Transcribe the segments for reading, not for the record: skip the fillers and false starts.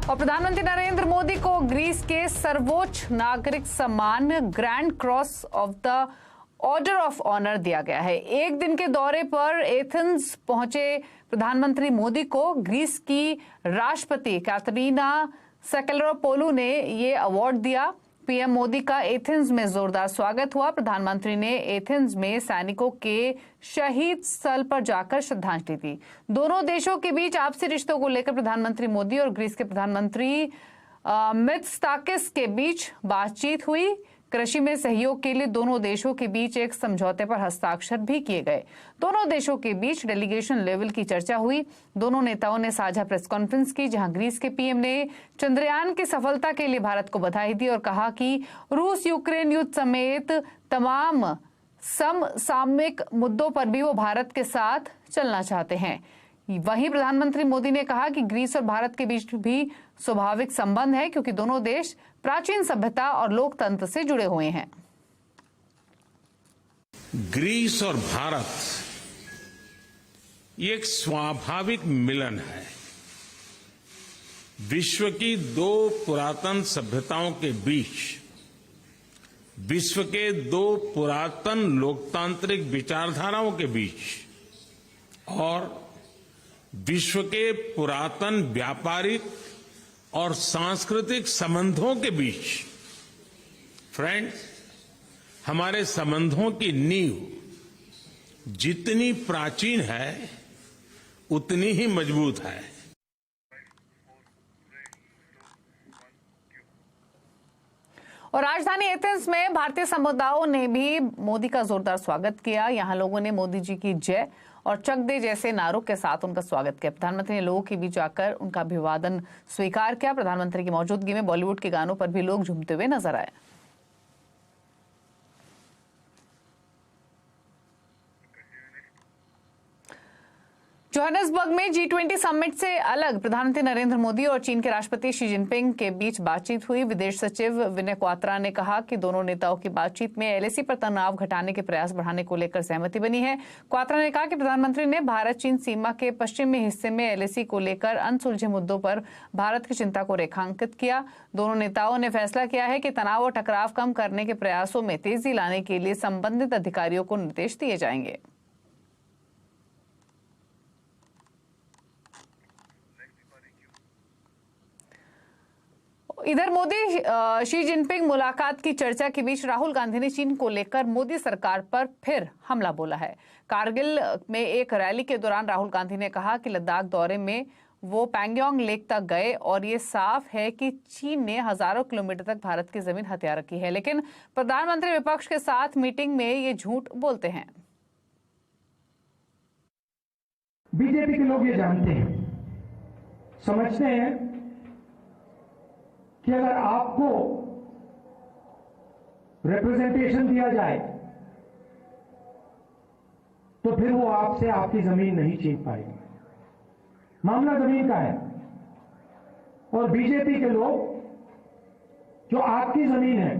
और प्रधानमंत्री नरेंद्र मोदी को ग्रीस के सर्वोच्च नागरिक सम्मान Grand Cross of the Order of Honour दिया गया है। एक दिन के दौरे पर एथेंस पहुंचे प्रधानमंत्री मोदी को ग्रीस की राष्ट्रपति कैटरीना साकेलोपोulou ने ये अवार्ड दिया। पीएम मोदी का एथेंस में जोरदार स्वागत हुआ। प्रधानमंत्री ने एथेंस में सैनिकों के शहीद स्थल पर जाकर श्रद्धांजलि दी। दोनों देशों के बीच आपसी रिश्तों को लेकर प्रधानमंत्री मोदी और ग्रीस के प्रधानमंत्री मित्सोताकिस के बीच बातचीत हुई। कृषि में सहयोग के लिए दोनों देशों के बीच एक समझौते पर हस्ताक्षर भी किए गए। दोनों देशों के बीच डेलीगेशन लेवल की चर्चा हुई। दोनों नेताओं ने साझा प्रेस कॉन्फ्रेंस की, जहां ग्रीस के पीएम ने चंद्रयान की सफलता के लिए भारत को बधाई दी और कहा कि रूस यूक्रेन युद्ध समेत तमाम समसामयिक मुद्दों पर भी वो भारत के साथ चलना चाहते हैं। वहीं प्रधानमंत्री मोदी ने कहा कि ग्रीस और भारत के बीच भी स्वाभाविक संबंध है, क्योंकि दोनों देश प्राचीन सभ्यता और लोकतंत्र से जुड़े हुए हैं। ग्रीस और भारत ये एक स्वाभाविक मिलन है। विश्व की दो पुरातन सभ्यताओं के बीच, विश्व के दो पुरातन लोकतांत्रिक विचारधाराओं के बीच और विश्व के पुरातन व्यापारिक और सांस्कृतिक संबंधों के बीच, फ्रेंड्स, हमारे संबंधों की नींव जितनी प्राचीन है उतनी ही मजबूत है। और राजधानी एथेंस में भारतीय समुदायों ने भी मोदी का जोरदार स्वागत किया। यहां लोगों ने मोदी जी की जय और चक दे जैसे नारों के साथ उनका स्वागत किया। प्रधानमंत्री ने लोगों के बीच जाकर उनका अभिवादन स्वीकार किया। प्रधानमंत्री की मौजूदगी में बॉलीवुड के गानों पर भी लोग झूमते हुए नजर आए। जोहान्सबर्ग में G20 समिट से अलग प्रधानमंत्री नरेंद्र मोदी और चीन के राष्ट्रपति शी जिनपिंग के बीच बातचीत हुई। विदेश सचिव विनय क्वात्रा ने कहा कि दोनों नेताओं की बातचीत में एलएसी पर तनाव घटाने के प्रयास बढ़ाने को लेकर सहमति बनी है। क्वात्रा ने कहा कि प्रधानमंत्री ने भारत चीन सीमा के पश्चिमी हिस्से में एलएसी को लेकर अनसुलझे मुद्दों पर भारत की चिंता को रेखांकित किया। दोनों नेताओं ने फैसला किया है कि तनाव और टकराव कम करने के प्रयासों में तेजी लाने के लिए संबंधित अधिकारियों को निर्देश दिए जाएंगे। इधर मोदी शी जिनपिंग मुलाकात की चर्चा के बीच राहुल गांधी ने चीन को लेकर मोदी सरकार पर फिर हमला बोला है। कारगिल में एक रैली के दौरान राहुल गांधी ने कहा कि लद्दाख दौरे में वो पैंगोंग लेक तक गए और ये साफ है कि चीन ने हजारों किलोमीटर तक भारत की जमीन हथिया रखी है। लेकिन प्रधानमंत्री विपक्ष के साथ मीटिंग में ये झूठ बोलते हैं। बीजेपी के लोग ये जानते हैं, समझते हैं कि अगर आपको रिप्रेजेंटेशन दिया जाए तो फिर वो आपसे आपकी जमीन नहीं छीन पाएगी। मामला जमीन का है और बीजेपी के लोग जो आपकी जमीन है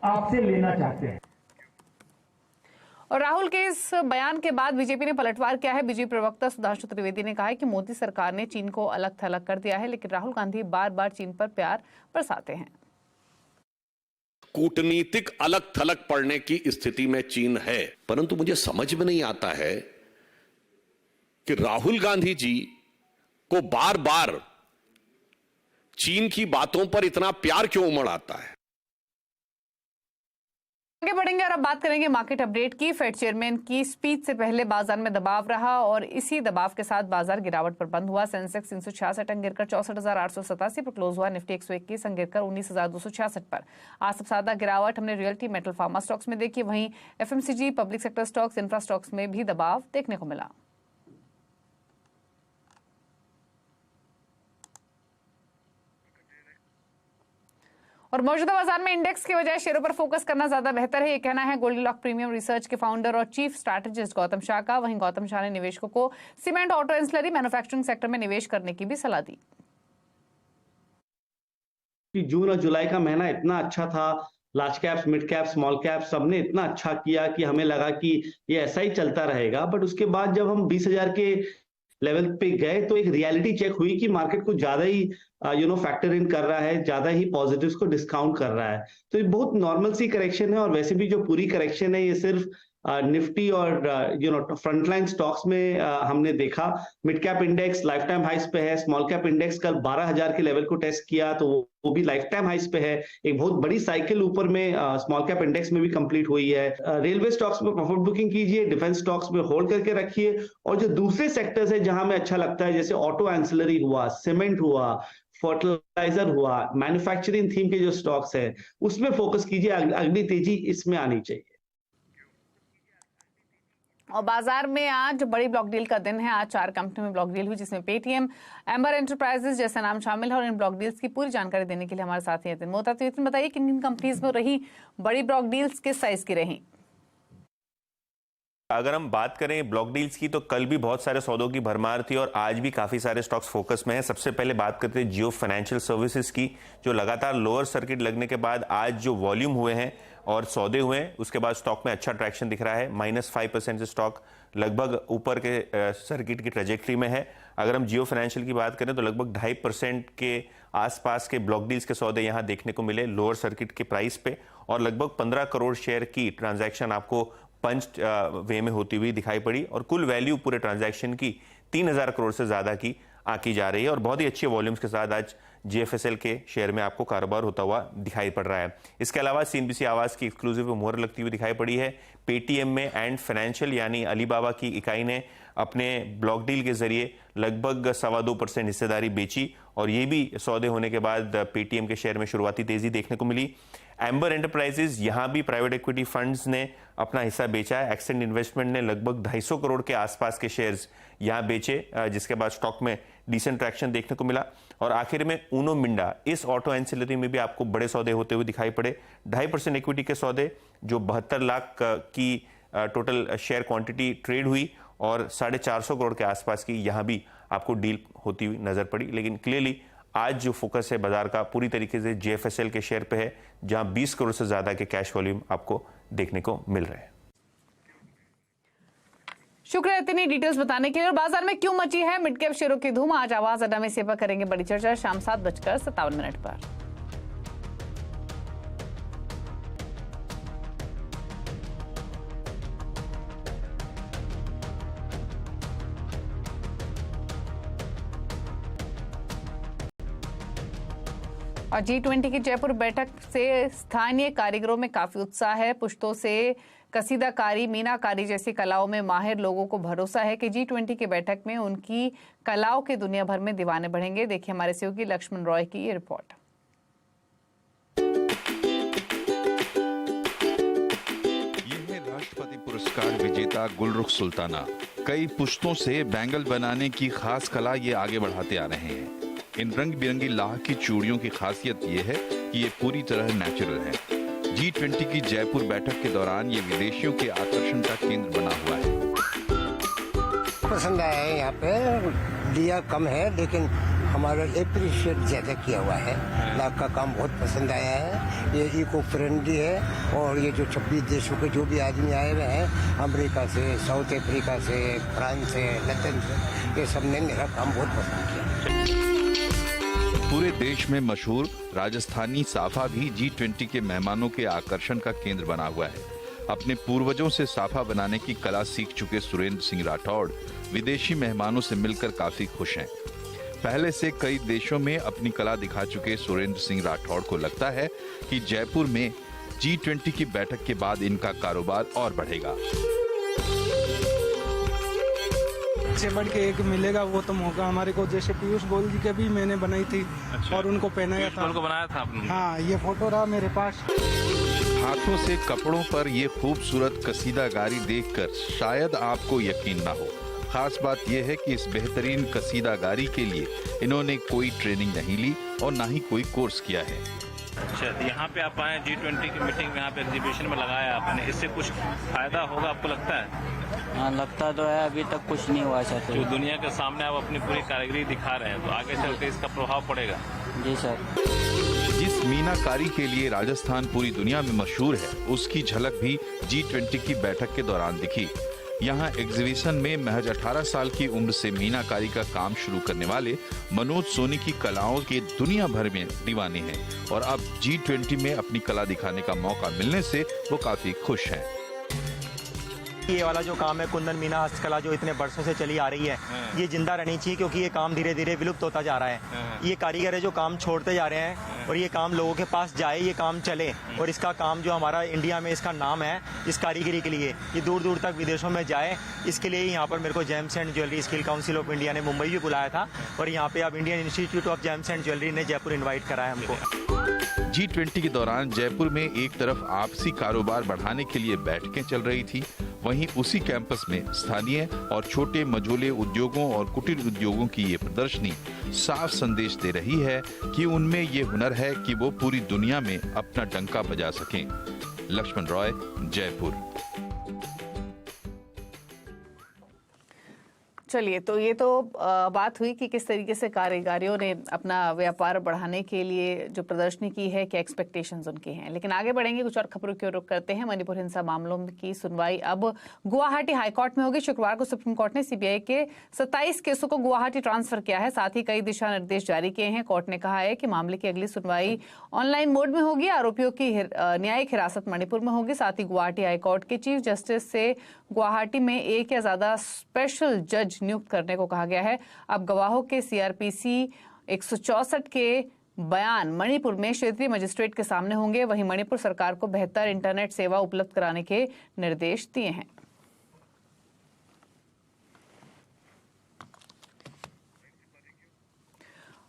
आपसे लेना चाहते हैं। और राहुल के इस बयान के बाद बीजेपी ने पलटवार किया है। बीजेपी प्रवक्ता सुधांशु त्रिवेदी ने कहा है कि मोदी सरकार ने चीन को अलग थलग कर दिया है, लेकिन राहुल गांधी बार बार चीन पर प्यार बरसाते हैं। कूटनीतिक अलग थलग पड़ने की स्थिति में चीन है, परंतु मुझे समझ में नहीं आता है कि राहुल गांधी जी को बार बार चीन की बातों पर इतना प्यार क्यों उमड़ आता है। आगे बढ़ेंगे और अब बात करेंगे मार्केट अपडेट की। फेड चेयरमैन की स्पीच से पहले बाजार में दबाव रहा और इसी दबाव के साथ बाजार गिरावट पर बंद हुआ। सेंसेक्स 366 अंक गिरकर 64,887 पर क्लोज हुआ। निफ्टी 121 अंक गिरकर 19,266 पर। आज सबसे ज्यादा गिरावट हमने रियल्टी, मेटल, फार्मा स्टॉक्स में देखी। वहीं FMCG, public sector stocks, infra stocks में भी दबाव देखने को मिला। और मौजूदा बाजार में इंडेक्स के बजाय शेयरों पर फोकस करना ज्यादा बेहतर है, ये कहना है गोल्डीलॉक प्रीमियम रिसर्च के फाउंडर और चीफ स्ट्रैटेजिस्ट गौतम शाह का। वहीं गौतम शाह ने निवेशकों को cement, auto, ancillary, manufacturing sector में निवेश करने की भी सलाह दी। जून और जुलाई का महीना इतना अच्छा था, large caps, mid caps, small caps सबने इतना अच्छा किया कि हमें लगा कि ये ऐसा ही चलता रहेगा। बट उसके बाद जब हम 20,000 के लेवल पे गए तो एक रियलिटी चेक हुई कि मार्केट को ज्यादा ही फैक्टर इन कर रहा है, ज्यादा ही पॉजिटिव्स को डिस्काउंट कर रहा है। तो ये बहुत नॉर्मल सी करेक्शन है, और वैसे भी जो पूरी करेक्शन है ये सिर्फ निफ्टी और फ्रंटलाइन स्टॉक्स में हमने देखा। Mid cap index lifetime highs पे है, स्मॉल कैप इंडेक्स कल 12,000 के लेवल को टेस्ट किया तो वो भी लाइफ टाइम हाइस पे है। एक बहुत बड़ी साइकिल ऊपर में स्मॉल कैप इंडेक्स में भी कंप्लीट हुई है। रेलवे स्टॉक्स में प्रॉफिट बुकिंग कीजिए, डिफेंस स्टॉक्स में होल्ड करके रखिए, और जो दूसरे सेक्टर्स है जहां में अच्छा लगता है जैसे ऑटो एंसिलरी हुआ, सीमेंट हुआ, फर्टिलाइजर हुआ, मैन्युफैक्चरिंग थीम के जो स्टॉक्स है उसमें फोकस कीजिए, अगली तेजी इसमें आनी चाहिए। और बाजार में आज बड़ी ब्लॉक डील का दिन है। आज 4 कंपनी में ब्लॉक डील हुई, जिसमें पेटीएम, एम्बर एंटरप्राइजेस जैसे नाम शामिल है। और इन ब्लॉक डील्स की पूरी जानकारी देने के लिए हमारे साथ हैं मोहता। तो यतिन, बताइए किन किन कंपनीज में रही बड़ी ब्लॉक डील्स, किस साइज की रही? अगर हम बात करें ब्लॉक डील्स की तो कल भी बहुत सारे सौदों की भरमार थी और आज भी काफी सारे स्टॉक्स फोकस में हैं। सबसे पहले बात करते हैं जियो फाइनेंशियल सर्विसेज की, जो लगातार लोअर सर्किट लगने के बाद आज जो वॉल्यूम हुए हैं और सौदे हुए हैं उसके बाद स्टॉक में अच्छा ट्रैक्शन दिख रहा है। -5% से स्टॉक लगभग ऊपर के सर्किट की ट्रेजेक्ट्री में है। अगर हम जियो फाइनेंशियल की बात करें तो लगभग 2.5% के आसपास के ब्लॉक डील्स के सौदे यहां देखने को मिले लोअर सर्किट के प्राइस पे, और लगभग 15 करोड़ शेयर की ट्रांजैक्शन आपको पंच वे में होती हुई दिखाई पड़ी, और कुल वैल्यू पूरे ट्रांजैक्शन की 3,000 करोड़ से ज्यादा की आकी जा रही है। और बहुत ही अच्छे वॉल्यूम्स के साथ आज जीएफएसएल के शेयर में आपको कारोबार होता हुआ दिखाई पड़ रहा है। इसके अलावा सीएनबीसी आवास की एक्सक्लूसिव मोहर लगती हुई दिखाई पड़ी है। पेटीएम में एंड फाइनेंशियल यानी अलीबाबा की इकाई ने अपने ब्लॉक डील के जरिए लगभग 2.25% हिस्सेदारी बेची, और ये भी सौदे होने के बाद पेटीएम के शेयर में शुरुआती तेजी देखने को मिली। एम्बर एंटरप्राइजेज, यहां भी प्राइवेट इक्विटी फंड्स ने अपना हिस्सा बेचा है। एक्सेंट इन्वेस्टमेंट ने लगभग 250 करोड़ के आसपास के शेयर्स यहां बेचे, जिसके बाद स्टॉक में डिसेंट ट्रैक्शन देखने को मिला। और आखिर में ऊनो मिंडा, इस ऑटो एंसिलरी में भी आपको बड़े सौदे होते हुए दिखाई पड़े। 2.5% इक्विटी के सौदे, जो 72 लाख की टोटल शेयर क्वांटिटी ट्रेड हुई, और 450 करोड़ के आसपास की यहां भी आपको डील होती हुई नजर पड़ी। लेकिन क्लियरली आज जो फोकस है बाजार का पूरी तरीके से जीएफएसएल के शेयर पे है, जहां 20 करोड़ से ज्यादा के कैश वॉल्यूम आपको देखने को मिल रहे हैं। शुक्रिया इतनी डिटेल्स बताने के लिए। और बाजार में क्यों मची है मिड कैप शेयरों की धूम, आज आवाज अड्डा में सेवा करेंगे बड़ी चर्चा शाम 7:57 पर। और G20 की जयपुर बैठक से स्थानीय कारीगरों में काफी उत्साह है। पुश्तों से कसीदाकारी, मीनाकारी जैसी कलाओं में माहिर लोगों को भरोसा है कि G20 की बैठक में उनकी कलाओं के दुनिया भर में दीवाने बढ़ेंगे। देखिए हमारे सहयोगी लक्ष्मण रॉय की ये रिपोर्ट। यह है राष्ट्रपति पुरस्कार विजेता गुलरुख सुल्ताना। कई पुश्तों से बैंगल बनाने की खास कला ये आगे बढ़ाते आ रहे हैं। इन रंग बिरंगी लाह की चूड़ियों की खासियत ये है कि ये पूरी तरह नेचुरल है। G20 की जयपुर बैठक के दौरान ये विदेशियों के आकर्षण का केंद्र बना हुआ है। पसंद आया है, यहाँ पे दिया कम है लेकिन हमारा एप्रिशिएट ज्यादा किया हुआ है। लाख का काम बहुत पसंद आया है। ये इको फ्रेंडली है, और ये जो 26 देशों के जो भी आदमी आए हुए हैं, अमेरिका से, साउथ अफ्रीका से, फ्रांस से, लंदन से, ये सब ने मेरा काम बहुत पसंद किया। पूरे देश में मशहूर राजस्थानी साफा भी G20 के मेहमानों के आकर्षण का केंद्र बना हुआ है। अपने पूर्वजों से साफा बनाने की कला सीख चुके सुरेंद्र सिंह राठौड़ विदेशी मेहमानों से मिलकर काफी खुश हैं। पहले से कई देशों में अपनी कला दिखा चुके सुरेंद्र सिंह राठौड़ को लगता है कि जयपुर में G20 की बैठक के बाद इनका कारोबार और बढ़ेगा। से बढ़ के एक मिलेगा वो तो मौका हमारे को। जैसे पीयूष गोयल जी के भी मैंने बनाई थी। अच्छा। और उनको पहनाया था। उनको बनाया था आपने? हाँ, ये फोटो रहा मेरे पास। हाथों से कपड़ों पर ये खूबसूरत कसीदाकारी देखकर शायद आपको यकीन ना हो। खास बात यह है कि इस बेहतरीन कसीदाकारी के लिए इन्होंने कोई ट्रेनिंग नहीं ली और ना ही कोई कोर्स किया है। अच्छा, तो यहाँ पे आप आए G20 की मीटिंग में, यहाँ पे एग्जीबिशन में लगाया आपने, इससे कुछ फायदा होगा आपको लगता है? हाँ, लगता तो है, अभी तक कुछ नहीं हुआ चाहते। जो दुनिया के सामने आप अपनी पूरी कारीगरी दिखा रहे हैं तो आगे चल के इसका प्रभाव पड़ेगा। जी सर। जिस मीनाकारी के लिए राजस्थान पूरी दुनिया में मशहूर है, उसकी झलक भी G20 की बैठक के दौरान दिखी। यहाँ एग्जीबिशन में महज 18 साल की उम्र से मीनाकारी का काम शुरू करने वाले मनोज सोनी की कलाओं के दुनिया भर में दीवाने हैं और अब G20 में अपनी कला दिखाने का मौका मिलने से वो काफी खुश हैं। ये वाला जो काम है कुंदन मीना हस्तकला जो इतने बरसों से चली आ रही है, ये जिंदा रहनी चाहिए क्योंकि ये काम धीरे धीरे विलुप्त होता जा रहा है। ये कारीगर है जो काम छोड़ते जा रहे हैं और ये काम लोगों के पास जाए, ये काम चले और इसका काम जो हमारा इंडिया में इसका नाम है इस कारीगरी के लिए, ये दूर दूर तक विदेशों में जाए। इसके लिए यहाँ पर मेरे को James and jewellery skill council of India ने मुंबई भी बुलाया था और यहाँ पे अब Indian institute of James and jewellery ने जयपुर इन्वाइट करा है हमको। G20 के दौरान जयपुर में एक तरफ आपसी कारोबार बढ़ाने के लिए बैठकें चल रही थी, वहीं उसी कैंपस में स्थानीय और छोटे मझोले उद्योगों और कुटीर उद्योगों की ये प्रदर्शनी साफ संदेश दे रही है कि उनमें ये हुनर है कि वो पूरी दुनिया में अपना डंका बजा सकें। लक्ष्मण रॉय, जयपुर। चलिए, तो ये तो बात हुई कि किस तरीके से कारीगरों ने अपना व्यापार बढ़ाने के लिए जो प्रदर्शनी की है, क्या एक्सपेक्टेशंस उनकी हैं। लेकिन आगे बढ़ेंगे, कुछ और खबरों की ओर रुख करते हैं। मणिपुर हिंसा मामलों की सुनवाई अब गुवाहाटी हाईकोर्ट में होगी। शुक्रवार को सुप्रीम कोर्ट ने सीबीआई के 27 केसों को गुवाहाटी ट्रांसफर किया है, साथ ही कई दिशा निर्देश जारी किए हैं। कोर्ट ने कहा है कि मामले की अगली सुनवाई ऑनलाइन मोड में होगी। आरोपियों की न्यायिक हिरासत मणिपुर में होगी। साथ ही गुवाहाटी हाईकोर्ट के चीफ जस्टिस से गुवाहाटी में एक या ज्यादा स्पेशल जज नियुक्त करने को कहा गया है। अब गवाहों के सीआरपीसी 164 के बयान मणिपुर में क्षेत्रीय मजिस्ट्रेट के सामने होंगे। वहीं मणिपुर सरकार को बेहतर इंटरनेट सेवा उपलब्ध कराने के निर्देश दिए हैं।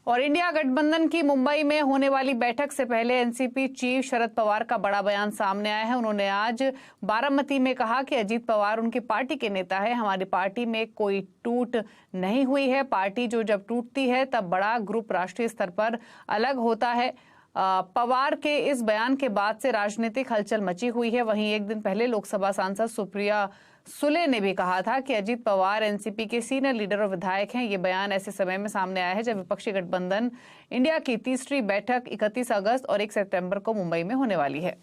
और इंडिया गठबंधन की मुंबई में होने वाली बैठक से पहले एनसीपी चीफ शरद पवार का बड़ा बयान सामने आया है। उन्होंने आज बारामती में कहा कि अजीत पवार उनकी पार्टी के नेता है, हमारी पार्टी में कोई टूट नहीं हुई है। पार्टी जो जब टूटती है तब बड़ा ग्रुप राष्ट्रीय स्तर पर अलग होता है। पवार के इस बयान के बाद से राजनीतिक हलचल मची हुई है। वहीं एक दिन पहले लोकसभा सांसद सुप्रिया सुले ने भी कहा था कि अजीत पवार एनसीपी के सीनियर लीडर और विधायक हैं। ये बयान ऐसे समय में सामने आया है जब विपक्षी गठबंधन इंडिया की तीसरी बैठक 31 अगस्त और 1 सितंबर को मुंबई में होने वाली है।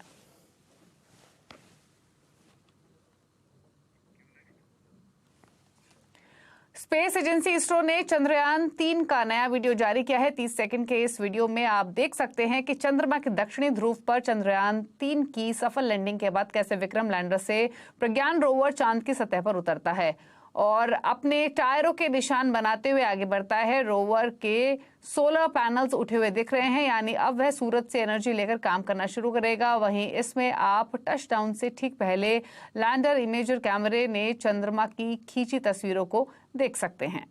स्पेस एजेंसी इसरो ने चंद्रयान 3 का नया वीडियो जारी किया है। 30 सेकंड के इस वीडियो में आप देख सकते हैं कि चंद्रमा के दक्षिणी ध्रुव पर चंद्रयान 3 की सफल लैंडिंग के बाद कैसे विक्रम लैंडर से प्रज्ञान रोवर चांद की सतह पर उतरता है और अपने टायरों के निशान बनाते हुए आगे बढ़ता है। रोवर के 16 पैनल्स उठे हुए दिख रहे हैं, यानी अब वह सूरज से एनर्जी लेकर काम करना शुरू करेगा। वहीं इसमें आप टचडाउन से ठीक पहले लैंडर इमेजर कैमरे ने चंद्रमा की खींची तस्वीरों को देख सकते हैं।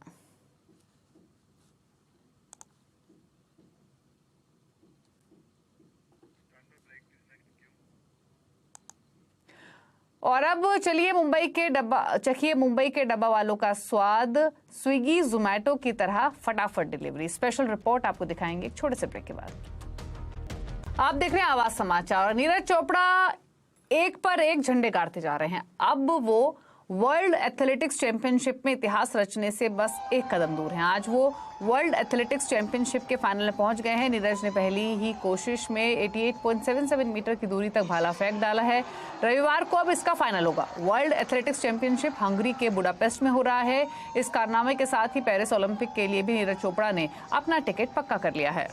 और अब चलिए चखिए मुंबई के डब्बा वालों का स्वाद। स्विगी जोमैटो की तरह फटाफट डिलीवरी। स्पेशल रिपोर्ट आपको दिखाएंगे एक छोटे से ब्रेक के बाद। आप देख रहे हैं आवाज समाचार। और नीरज चोपड़ा एक पर एक झंडे गाड़ते जा रहे हैं। अब वो वर्ल्ड एथलेटिक्स चैंपियनशिप में इतिहास रचने से बस एक कदम दूर हैं। आज वो वर्ल्ड एथलेटिक्स चैंपियनशिप के फाइनल में पहुंच गए हैं। नीरज ने पहली ही कोशिश में 88.77 मीटर की दूरी तक भाला फेंक डाला है। रविवार को अब इसका फाइनल होगा। वर्ल्ड एथलेटिक्स चैंपियनशिप हंगरी के बुडापेस्ट में हो रहा है। इस कारनामे के साथ ही पेरिस ओलंपिक के लिए भी नीरज चोपड़ा ने अपना टिकट पक्का कर लिया है।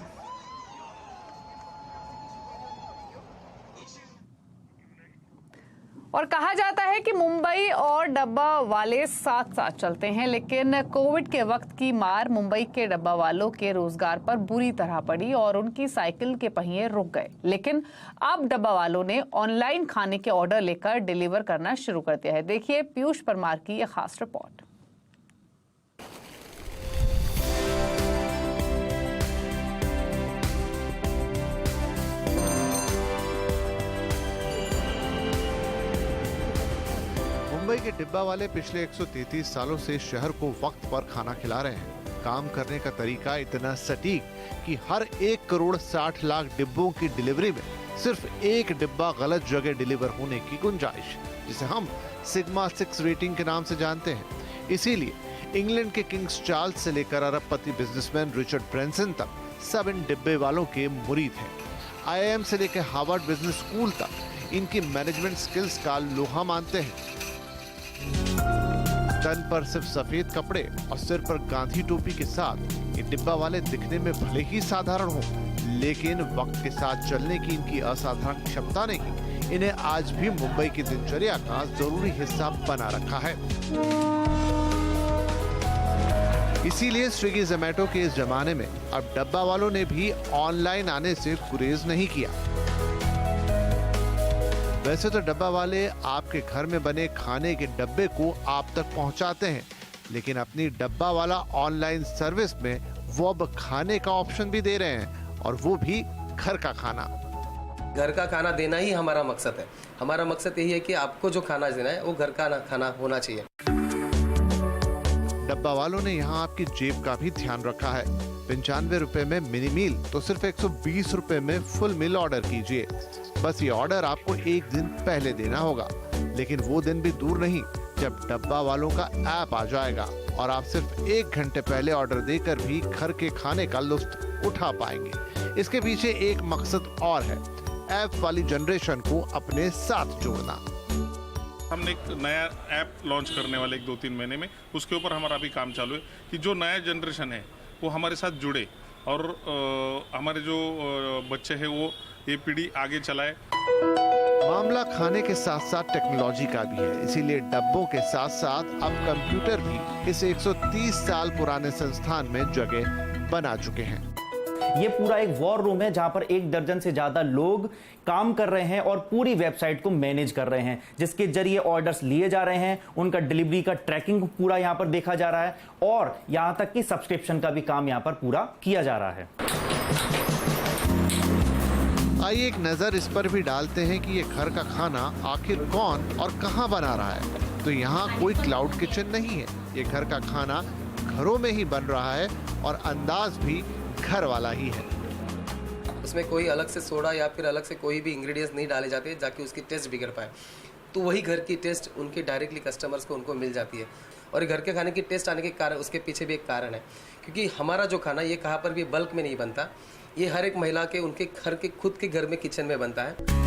और कहा जाता है कि मुंबई और डब्बा वाले साथ साथ चलते हैं, लेकिन कोविड के वक्त की मार मुंबई के डब्बा वालों के रोजगार पर बुरी तरह पड़ी और उनकी साइकिल के पहिए रुक गए। लेकिन अब डब्बा वालों ने ऑनलाइन खाने के ऑर्डर लेकर डिलीवर करना शुरू कर दिया है। देखिए पीयूष परमार की यह खास रिपोर्ट। मुंबई के डिब्बा वाले पिछले 133 सालों से शहर को वक्त पर खाना खिला रहे हैं। काम करने का तरीका इतना सटीक कि हर 1 करोड़ 60 लाख डिब्बों की डिलीवरी में सिर्फ एक डिब्बा गलत जगह डिलीवर होने की गुंजाइश, जिसे हम सिग्मा 6 रेटिंग के नाम से जानते हैं। इसीलिए इंग्लैंड के किंग्स चार्ल्स से लेकर अरबपति बिजनेसमैन रिचर्ड ब्रैंसन तक सब इन डिब्बे वालों के मुरीद हैं। IIM से लेकर हार्वर्ड बिजनेस स्कूल तक इनकी मैनेजमेंट स्किल्स का लोहा मानते हैं। तन पर सिर्फ सफेद कपड़े और सिर पर गांधी टोपी के साथ ये डिब्बा वाले दिखने में भले ही साधारण हो, लेकिन वक्त के साथ चलने की इनकी असाधारण क्षमता ने ही इन्हें आज भी मुंबई की दिनचर्या का जरूरी हिस्सा बना रखा है। इसीलिए स्विगी जोमेटो के इस जमाने में अब डब्बा वालों ने भी ऑनलाइन आने से गुरेज नहीं किया। वैसे तो डब्बा वाले आपके घर में बने खाने के डब्बे को आप तक पहुंचाते हैं, लेकिन अपनी डब्बा वाला ऑनलाइन सर्विस में वो अब खाने का ऑप्शन भी दे रहे हैं, और वो भी घर का खाना। घर का खाना देना ही हमारा मकसद है। हमारा मकसद यही है कि आपको जो खाना देना है वो घर का खाना होना चाहिए। डब्बा वालों ने यहाँ आपकी जेब का भी ध्यान रखा है। 95 रुपए में मिनी मील तो सिर्फ 120 रुपए में फुल मील ऑर्डर कीजिए। बस ये ऑर्डर आपको एक दिन पहले देना होगा, लेकिन वो दिन भी दूर नहीं जब डब्बा वालों का ऐप आ जाएगा और आप सिर्फ 1 घंटे पहले ऑर्डर देकर भी घर के खाने का लुत्फ उठा पाएंगे। इसके पीछे एक मकसद और है, ऐप वाली जनरेशन को अपने साथ जोड़ना। हमने एक नया ऐप लॉन्च करने वाले 2-3 महीने में, उसके ऊपर हमारा अभी काम चालू है कि जो नया जनरेशन है वो हमारे साथ जुड़े और हमारे जो बच्चे हैं वो ये पीढ़ी आगे चलाए। मामला खाने के साथ साथ टेक्नोलॉजी का भी है, इसीलिए डब्बों के साथ साथ अब कंप्यूटर भी इस 130 साल पुराने संस्थान में जगह बना चुके हैं। ये पूरा एक वॉर रूम है जहां पर 1 दर्जन से ज्यादा लोग काम कर रहे हैं और पूरी वेबसाइट को मैनेज कर रहे हैं, जिसके जरिए ऑर्डर्स लिए जा रहे हैं, उनका डिलीवरी का ट्रैकिंग पूरा यहां पर देखा जा रहा है और यहां तक कि सब्सक्रिप्शन का भी काम यहां पर पूरा किया जा रहा है। आइए एक नजर इस पर भी डालते हैं कि ये घर का खाना आखिर कौन और कहां बना रहा है। तो यहाँ कोई क्लाउड किचन नहीं है, ये घर का खाना घरों में ही बन रहा है और अंदाज भी घर वाला ही है। उसमें कोई अलग से सोडा या फिर अलग से कोई भी इंग्रेडिएंट्स नहीं डाले जाते जाके उसकी टेस्ट बिगड़ पाए, तो वही घर की टेस्ट उनके डायरेक्टली कस्टमर्स को उनको मिल जाती है। और घर के खाने की टेस्ट आने के कारण उसके पीछे भी एक कारण है, क्योंकि हमारा जो खाना ये कहाँ पर भी बल्क में नहीं बनता, ये हर एक महिला के उनके घर के खुद के घर में किचन में बनता है।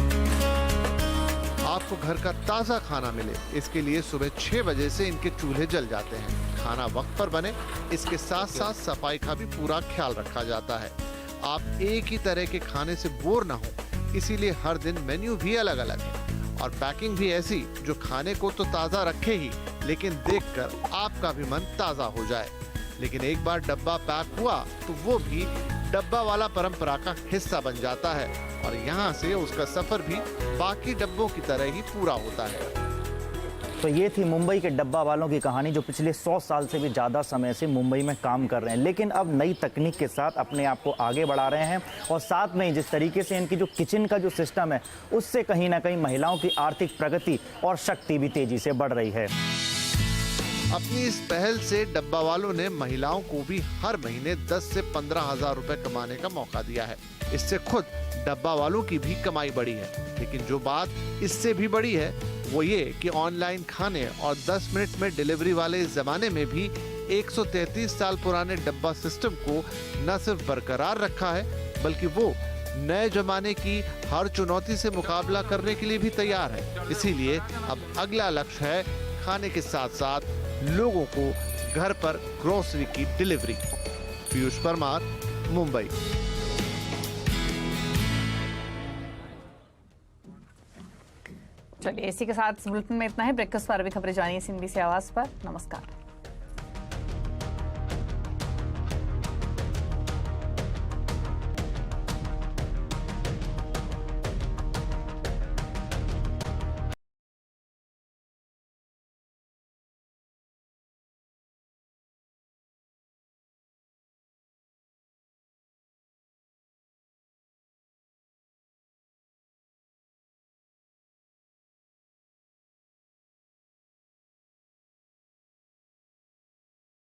आपको घर का ताज़ा खाना मिले, इसके लिए सुबह 6 बजे से इनके चूल्हे जल जाते हैं। खाना वक्त पर बने, इसके साथ साथ सफाई का भी पूरा ख्याल रखा जाता है। आप एक ही तरह के खाने से बोर ना हो, इसीलिए हर दिन मेन्यू भी अलग अलग है और पैकिंग भी ऐसी जो खाने को तो ताज़ा रखे ही, लेकिन देखकर आपका भी मन ताज़ा हो जाए। लेकिन एक बार डब्बा पैक हुआ तो वो भी डब्बा वाला परंपरा का हिस्सा बन जाता है और यहाँ से उसका सफर भी बाकी डब्बों की तरह ही पूरा होता है। तो ये थी मुंबई के डब्बा वालों की कहानी, जो पिछले 100 साल से भी ज़्यादा समय से मुंबई में काम कर रहे हैं, लेकिन अब नई तकनीक के साथ अपने आप को आगे बढ़ा रहे हैं और साथ में जिस तरीके से इनकी जो किचन का जो सिस्टम है, उससे कहीं ना कहीं महिलाओं की आर्थिक प्रगति और शक्ति भी तेजी से बढ़ रही है। अपनी इस पहल से डब्बा वालों ने महिलाओं को भी हर महीने 10 से 15 हजार रुपए कमाने का मौका दिया है। इससे खुद डब्बा वालों की भी कमाई बढ़ी है, लेकिन जो बात इससे भी बड़ी है वो ये कि ऑनलाइन खाने और 10 मिनट में डिलीवरी वाले इस जमाने में भी 133 साल पुराने डब्बा सिस्टम को न सिर्फ बरकरार रखा है, बल्कि वो नए जमाने की हर चुनौती से मुकाबला करने के लिए भी तैयार है। इसीलिए अब अगला लक्ष्य है खाने के साथ साथ लोगों को घर पर ग्रोसरी की डिलीवरी। पीयूष परमार, मुंबई। चलिए इसी के साथ बुलेटिन में इतना है। ब्रेकफास्ट पर अभी खबरें जानिए CNBC आवाज पर। नमस्कार।